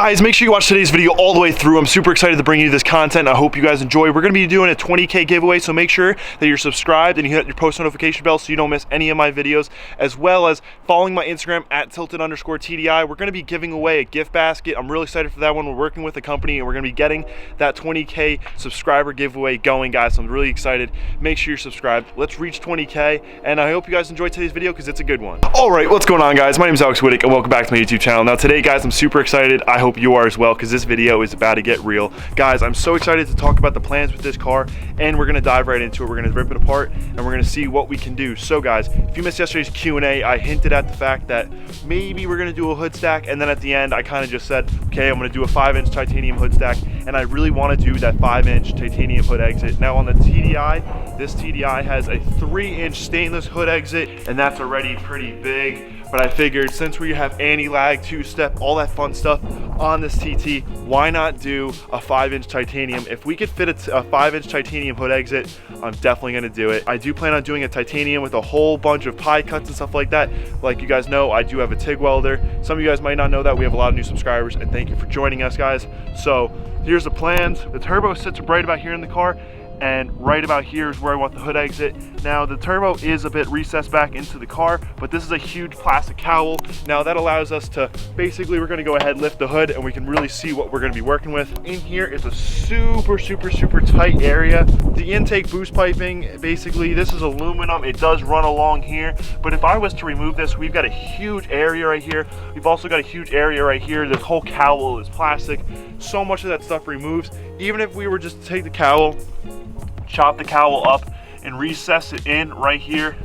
Guys, make sure you watch today's video all the way through. I'm super excited to bring you this content. I hope you guys enjoy. We're going to be doing a 20K giveaway, so make sure that you're subscribed and you hit your post notification bell so you don't miss any of my videos, as well as following my Instagram at tilted_TDI. We're going to be giving away a gift basket. I'm really excited for that one. We're working with a company and we're going to be getting that 20K subscriber giveaway going, guys. So I'm really excited. Make sure you're subscribed. Let's reach 20K, and I hope you guys enjoyed today's video because it's a good one. All right, what's going on, guys? My name is Alex Whittick and welcome back to my YouTube channel. Now today, guys, I'm super excited. I hope you are as well, because this video is about to get real. Guys, I'm so excited to talk about the plans with this car, and we're gonna dive right into it. We're gonna rip it apart and we're gonna see what we can do. So guys, if you missed yesterday's Q&A, I hinted at the fact that maybe we're gonna do a hood stack, and then at the end I kind of just said, okay, I'm gonna do a 5-inch titanium hood stack, and I really want to do that 5-inch titanium hood exit. Now on the TDI, this TDI has a 3-inch stainless hood exit, and that's already pretty big. But I figured since we have anti-lag, two-step, all that fun stuff on this TT, why not do a 5-inch titanium? If we could fit a 5-inch titanium hood exit, I'm definitely gonna do it. I do plan on doing a titanium with a whole bunch of pie cuts and stuff like that. Like you guys know, I do have a TIG welder. Some of you guys might not know that. We have a lot of new subscribers, and thank you for joining us, guys. So here's the plans. The turbo sits right about here in the car, and right about here is where I want the hood exit. Now the turbo is a bit recessed back into the car, but this is a huge plastic cowl. Now that allows us to, basically we're gonna go ahead, lift the hood, and we can really see what we're gonna be working with. In here is a super tight area. The intake boost piping, basically this is aluminum. It does run along here, but if I was to remove this, we've got a huge area right here. We've also got a huge area right here. This whole cowl is plastic. So much of that stuff removes. Even if we were just to take the cowl, chop the cowl up and recess it in right here,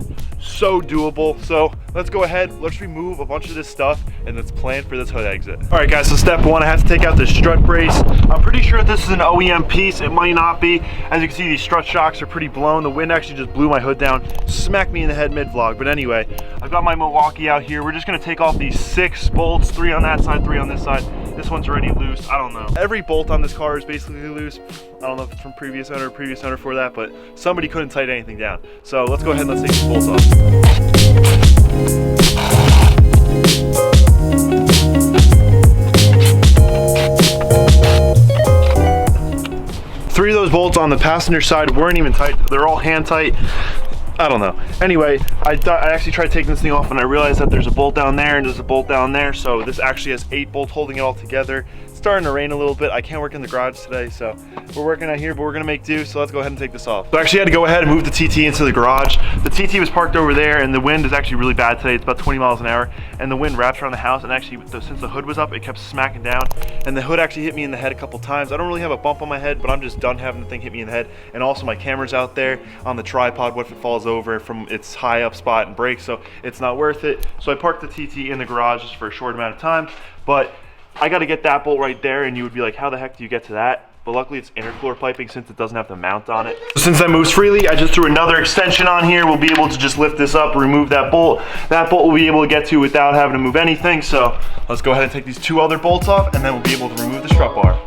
so doable. So let's go ahead, let's remove a bunch of this stuff, and let's plan for this hood exit. All right, guys, so step one, I have to take out this strut brace. I'm pretty sure this is an OEM piece. It might not be. As you can see, these strut shocks are pretty blown. The wind actually just blew my hood down, smacked me in the head mid-vlog. But anyway, I've got my Milwaukee out here. We're just gonna take off these 6 bolts, 3 on that side, 3 on this side. This one's already loose. I don't know. Every bolt on this car is basically loose. I don't know if it's from previous owner for that, but somebody couldn't tighten anything down. So let's go ahead and let's take these bolts off. 3 of those bolts on the passenger side weren't even tight. They're all hand tight. I don't know. Anyway, I actually tried taking this thing off, and I realized that there's a bolt down there and there's a bolt down there. So this actually has 8 bolts holding it all together. It's starting to rain a little bit. I can't work in the garage today, so we're working out here, but we're gonna make do. So let's go ahead and take this off. So I actually had to go ahead and move the TT into the garage. The TT was parked over there, and the wind is actually really bad today. It's about 20 miles an hour, and the wind wraps around the house, and actually since the hood was up, it kept smacking down, and the hood actually hit me in the head a couple times. I don't really have a bump on my head, but I'm just done having the thing hit me in the head. And also my camera's out there on the tripod. What if it falls over from its high up spot and breaks? So it's not worth it. So I parked the TT in the garage just for a short amount of time, but I got to get that bolt right there, and you would be like, how the heck do you get to that? But luckily it's intercooler piping since it doesn't have the mount on it. So since that moves freely, I just threw another extension on here. We'll be able to just lift this up, remove that bolt. That bolt we'll be able to get to without having to move anything. So let's go ahead and take these 2 other bolts off, and then we'll be able to remove the strut bar.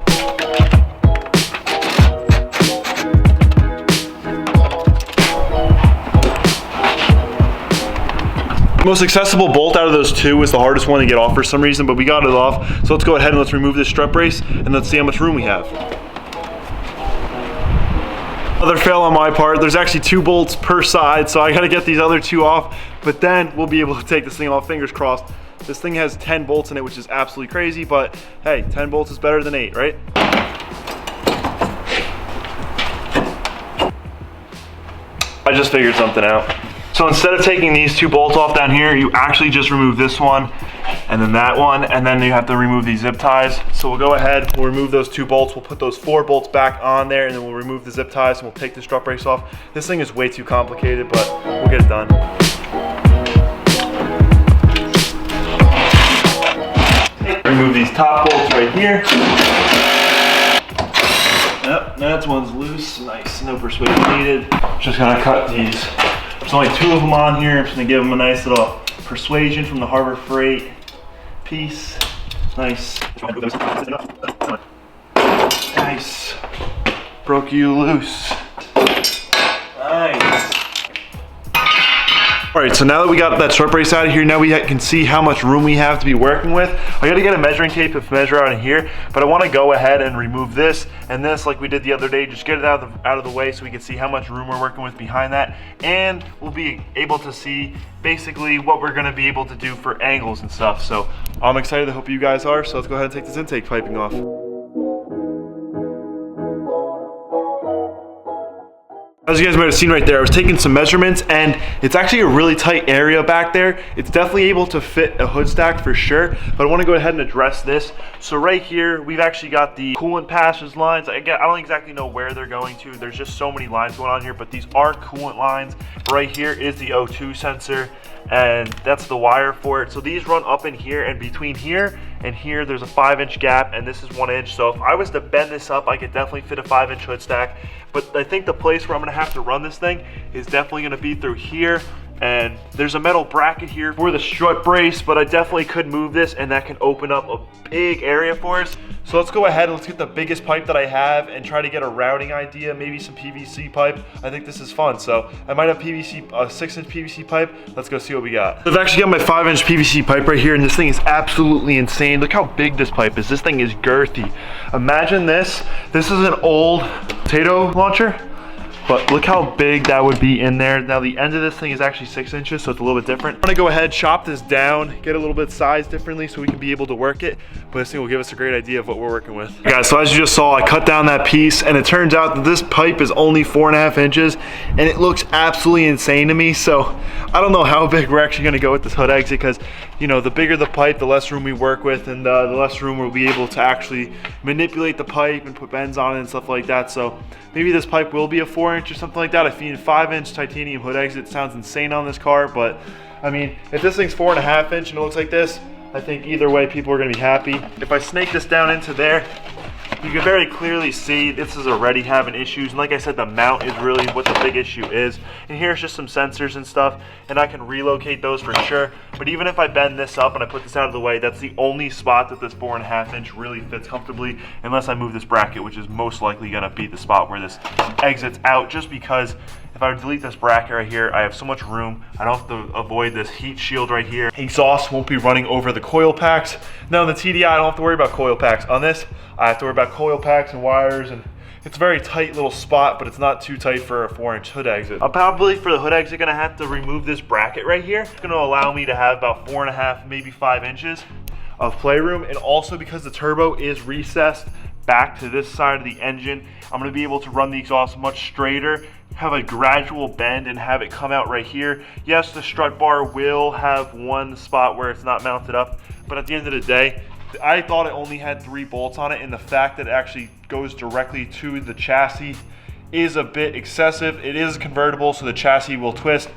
The most accessible bolt out of those 2 was the hardest one to get off for some reason, but we got it off. So let's go ahead and let's remove this strut brace, and let's see how much room we have. Another fail on my part. There's actually 2 bolts per side, so I gotta get these other 2 off, but then we'll be able to take this thing off, fingers crossed. This thing has 10 bolts in it, which is absolutely crazy, but hey, 10 bolts is better than 8, right? I just figured something out. So instead of taking these 2 bolts off down here, you actually just remove this one and then that one, and then you have to remove these zip ties. So we'll go ahead, we'll remove those 2 bolts, we'll put those 4 bolts back on there, and then we'll remove the zip ties, and we'll take the strut brace off. This thing is way too complicated, but we'll get it done. Remove these top bolts right here. Yep, that one's loose. Nice, no persuasion needed. Just gonna cut these. There's only 2 of them on here. I'm just gonna give them a nice little persuasion from the Harbor Freight piece. Nice. Nice. Broke you loose. Nice. All right, so now that we got that strut brace out of here, now we can see how much room we have to be working with. I gotta get a measuring tape and measure out in here, but I wanna go ahead and remove this and this like we did the other day, just get it out of the way so we can see how much room we're working with behind that, and we'll be able to see basically what we're gonna be able to do for angles and stuff. So I'm excited, I hope you guys are, so let's go ahead and take this intake piping off. As you guys might have seen right there, I was taking some measurements and it's actually a really tight area back there. It's definitely able to fit a hood stack for sure, but I want to go ahead and address this. So right here, we've actually got the coolant passes lines. I don't exactly know where they're going to. There's just so many lines going on here, but these are coolant lines. Right here is the O2 sensor, and that's the wire for it. So these run up in here, and between here and here, there's a 5-inch gap, and this is 1 inch. So if I was to bend this up, I could definitely fit a 5-inch hood stack. But I think the place where I'm gonna have to run this thing is definitely gonna be through here. And there's a metal bracket here for the strut brace, but I definitely could move this and that can open up a big area for us. So let's go ahead and let's get the biggest pipe that I have and try to get a routing idea, maybe some PVC pipe. I think this is fun. So I might have PVC, a 6-inch PVC pipe. Let's go see what we got. I've actually got my 5-inch PVC pipe right here, and this thing is absolutely insane. Look how big this pipe is. This thing is girthy. Imagine this. This is an old potato launcher, but look how big that would be in there. Now the end of this thing is actually 6 inches, so it's a little bit different. I'm gonna go ahead, chop this down, get a little bit sized differently so we can be able to work it, but this thing will give us a great idea of what we're working with. Guys, so as you just saw, I cut down that piece, and it turns out that this pipe is only 4.5 inches, and it looks absolutely insane to me. So I don't know how big we're actually gonna go with this hood exit, because you know, the bigger the pipe, the less room we work with, and the less room we'll be able to actually manipulate the pipe and put bends on it and stuff like that. So maybe this pipe will be a 4-inch or something like that. I mean, 5-inch titanium hood exit sounds insane on this car, but I mean, if this thing's 4.5 inch and it looks like this, I think either way people are gonna be happy. If I snake this down into there, you can very clearly see this is already having issues. And like I said, the mount is really what the big issue is. And here's just some sensors and stuff, and I can relocate those for sure. But even if I bend this up and I put this out of the way, that's the only spot that this 4.5 inch really fits comfortably, unless I move this bracket, which is most likely gonna be the spot where this exits out, just because if I delete this bracket right here, I have so much room. I don't have to avoid this heat shield right here. Exhaust won't be running over the coil packs. Now on the TDI, I don't have to worry about coil packs. On this, I have to worry about coil packs and wires, and it's a very tight little spot, but it's not too tight for a 4-inch hood exit. I'm probably, for the hood exit, gonna have to remove this bracket right here. It's gonna allow me to have about 4.5, maybe 5 inches of playroom, and also because the turbo is recessed back to this side of the engine, I'm gonna be able to run the exhaust much straighter, have a gradual bend, and have it come out right here. Yes, the strut bar will have one spot where it's not mounted up, but at the end of the day, I thought it only had 3 bolts on it, and the fact that it actually goes directly to the chassis is a bit excessive. It is convertible, so the chassis will twist,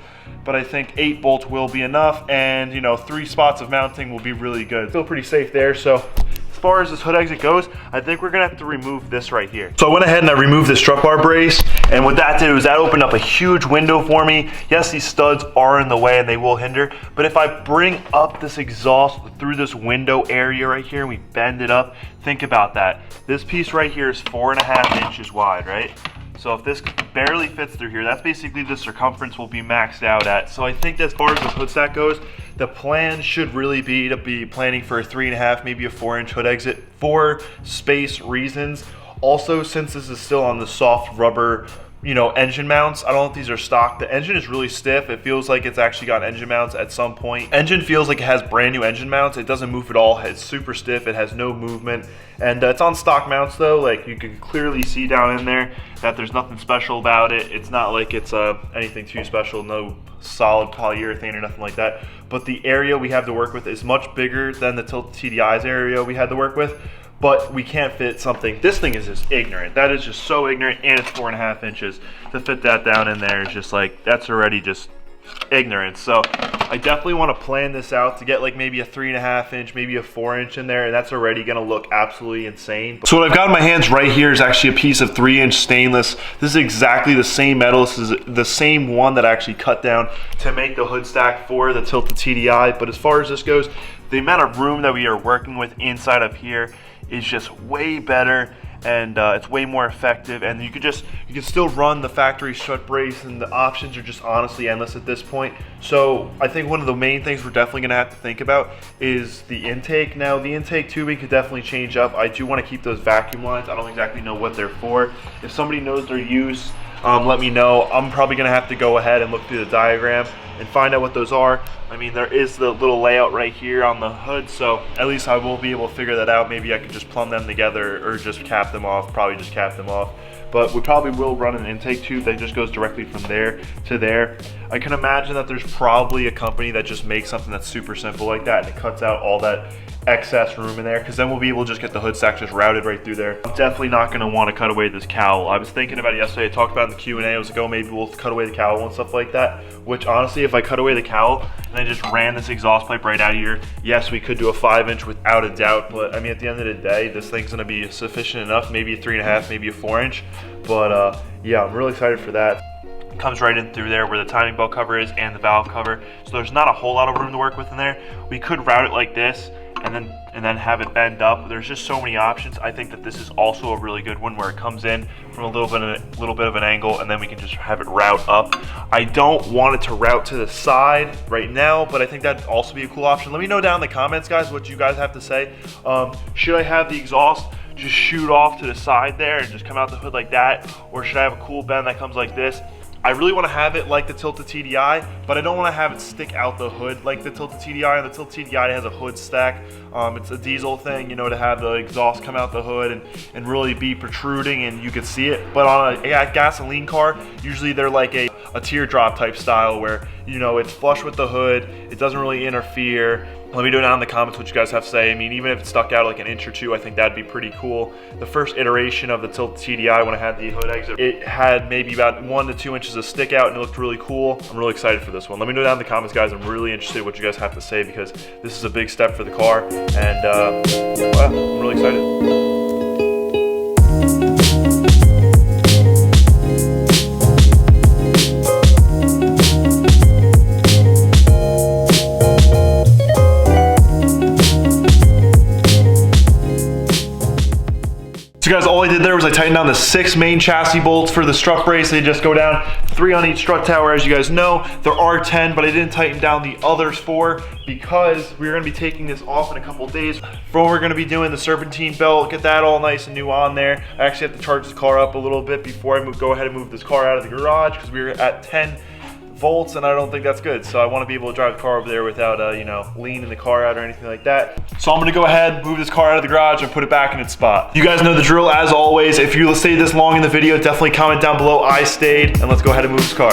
but I think 8 bolts will be enough, and you know, 3 spots of mounting will be really good. Feel pretty safe there. So as far as this hood exit goes, I think we're gonna have to remove this right here. So I went ahead and I removed the strut bar brace, and what that did was that opened up a huge window for me. Yes, these studs are in the way and they will hinder, but if I bring up this exhaust through this window area right here and we bend it up, think about that. This piece right here is 4.5 inches wide, right? So if this barely fits through here, that's basically the circumference will be maxed out at. So I think as far as this hood stack goes, the plan should really be to be planning for a 3.5, maybe a 4-inch hood exit for space reasons. Also, since this is still on the soft rubber, you know, engine mounts, I don't know if these are stock. The engine is really stiff. It feels like it's actually got engine mounts at some point. Engine feels like it has brand new engine mounts. It doesn't move at all. It's super stiff. It has no movement. And it's on stock mounts though. Like you can clearly see down in there that there's nothing special about it. It's not like it's anything too special. No solid polyurethane or nothing like that. But the area we have to work with is much bigger than the Tilt TDI's area we had to work with. But we can't fit something. This thing is just ignorant. That is just so ignorant, and it's 4.5 inches. To fit that down in there is just like, that's already just ignorant. So I definitely want to plan this out to get like maybe a 3.5 inch, maybe a 4-inch in there, and that's already going to look absolutely insane. So what I've got in my hands right here is actually a piece of 3-inch stainless. This is exactly the same metal. This is the same one that I actually cut down to make the hood stack for the Tilted TDI. But as far as this goes, the amount of room that we are working with inside of here is just way better, and it's way more effective. And you can still run the factory strut brace, and the options are just honestly endless at this point. So I think one of the main things we're definitely gonna have to think about is the intake. Now the intake tubing could definitely change up. I do want to keep those vacuum lines. I don't exactly know what they're for. If somebody knows their use, let me know. I'm probably gonna have to go ahead and look through the diagram and find out what those are. I mean, there is the little layout right here on the hood, so at least I will be able to figure that out. Maybe I could just plumb them together or just cap them off, probably just cap them off. But we probably will run an intake tube that just goes directly from there to there. I can imagine that there's probably a company that just makes something that's super simple like that, and it cuts out all that excess room in there, because then we'll be able to just get the hood stack just routed right through there. I'm definitely not going to want to cut away this cowl. I was thinking about it yesterday. I talked about it in the Q&A. I was like, oh, maybe we'll cut away the cowl and stuff like that, which honestly, if I cut away the cowl and I just ran this exhaust pipe right out of here, yes, we could do a 5-inch without a doubt, but I mean, at the end of the day, this thing's going to be sufficient enough, maybe a 3.5, maybe a 4-inch, but yeah, I'm really excited for that. It comes right in through there where the timing belt cover is and the valve cover, so there's not a whole lot of room to work with in there. We could route it like this and then have it bend up. There's just so many options. I think that this is also a really good one where it comes in from a little bit of an angle, and then we can just have it route up. I don't want it to route to the side right now, but I think that'd also be a cool option. Let me know down in the comments, guys, what you guys have to say. Should I have the exhaust just shoot off to the side there and just come out the hood like that, or should I have a cool bend that comes like this? I really want to have it like the tilted TDI, but I don't want to have it stick out the hood like the tilted TDI. And the tilted TDI has a hood stack. It's a diesel thing, you know, to have the exhaust come out the hood and really be protruding and you can see it. But on a gasoline car, usually they're like a teardrop type style where, you know, it's flush with the hood, it doesn't really interfere. Let me know down in the comments what you guys have to say. I mean, even if it stuck out like an inch or two, I think that'd be pretty cool. The first iteration of the tilted TDI, when I had the hood exit, it had maybe about 1 to 2 inches of stick out and it looked really cool. I'm really excited for this one. Let me know down in the comments, guys. I'm really interested in what you guys have to say because this is a big step for the car, and well, I'm really excited. So guys, all I did there was I tightened down the 6 main chassis bolts for the strut brace. They just go down 3 on each strut tower. As you guys know, there are 10, but I didn't tighten down the others 4 because we're gonna be taking this off in a couple days. For we're gonna be doing the serpentine belt, get that all nice and new on there. I actually have to charge the car up a little bit before I go ahead and move this car out of the garage because we were at 10 volts and I don't think that's good. So I want to be able to drive the car over there without you know, leaning the car out or anything like that. So I'm gonna go ahead, move this car out of the garage and put it back in its spot. You guys know the drill as always. If you stayed this long in the video, definitely comment down below I stayed, and let's go ahead and move this car.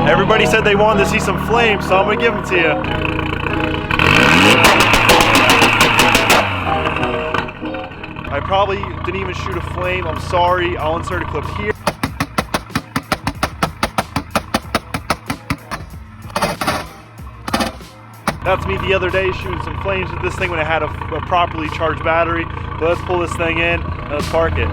Everybody said they wanted to see some flames, so I'm gonna give them to you. I probably didn't even shoot a flame. I'm sorry. I'll insert a clip here. That's me the other day shooting some flames with this thing when I had a properly charged battery. But let's pull this thing in and let's park it.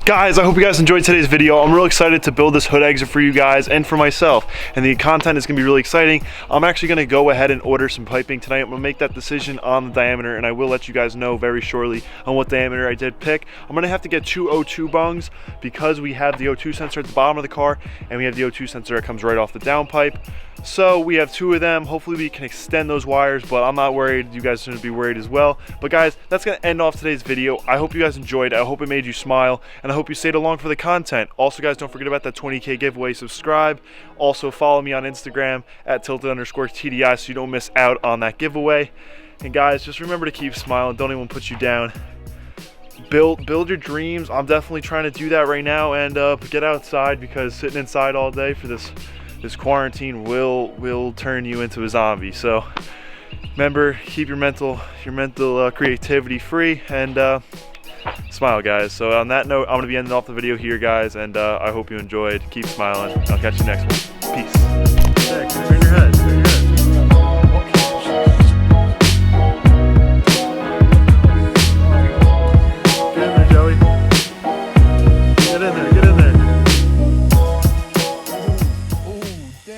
Guys, I hope you guys enjoyed today's video. I'm real excited to build this hood exit for you guys and for myself, and the content is gonna be really exciting. I'm actually gonna go ahead and order some piping tonight. I'm gonna make that decision on the diameter, and I will let you guys know very shortly on what diameter I did pick. I'm gonna have to get 2 O2 bungs because we have the O2 sensor at the bottom of the car, and we have the O2 sensor that comes right off the downpipe. So we have 2 of them. Hopefully we can extend those wires, but I'm not worried. You guys shouldn't be worried as well. But guys, that's gonna end off today's video. I hope you guys enjoyed. I hope it made you smile, and I hope you stayed along for the content. Also guys, don't forget about that 20K giveaway. Subscribe. Also follow me on Instagram at tilted_TDI so you don't miss out on that giveaway. And guys, just remember to keep smiling. Don't anyone put you down. Build your dreams. I'm definitely trying to do that right now, and get outside, because sitting inside all day for this quarantine will turn you into a zombie. So remember, keep your mental creativity free, and smile, guys. So on that note, I'm gonna be ending off the video here, guys, and I hope you enjoyed. Keep smiling. I'll catch you next one.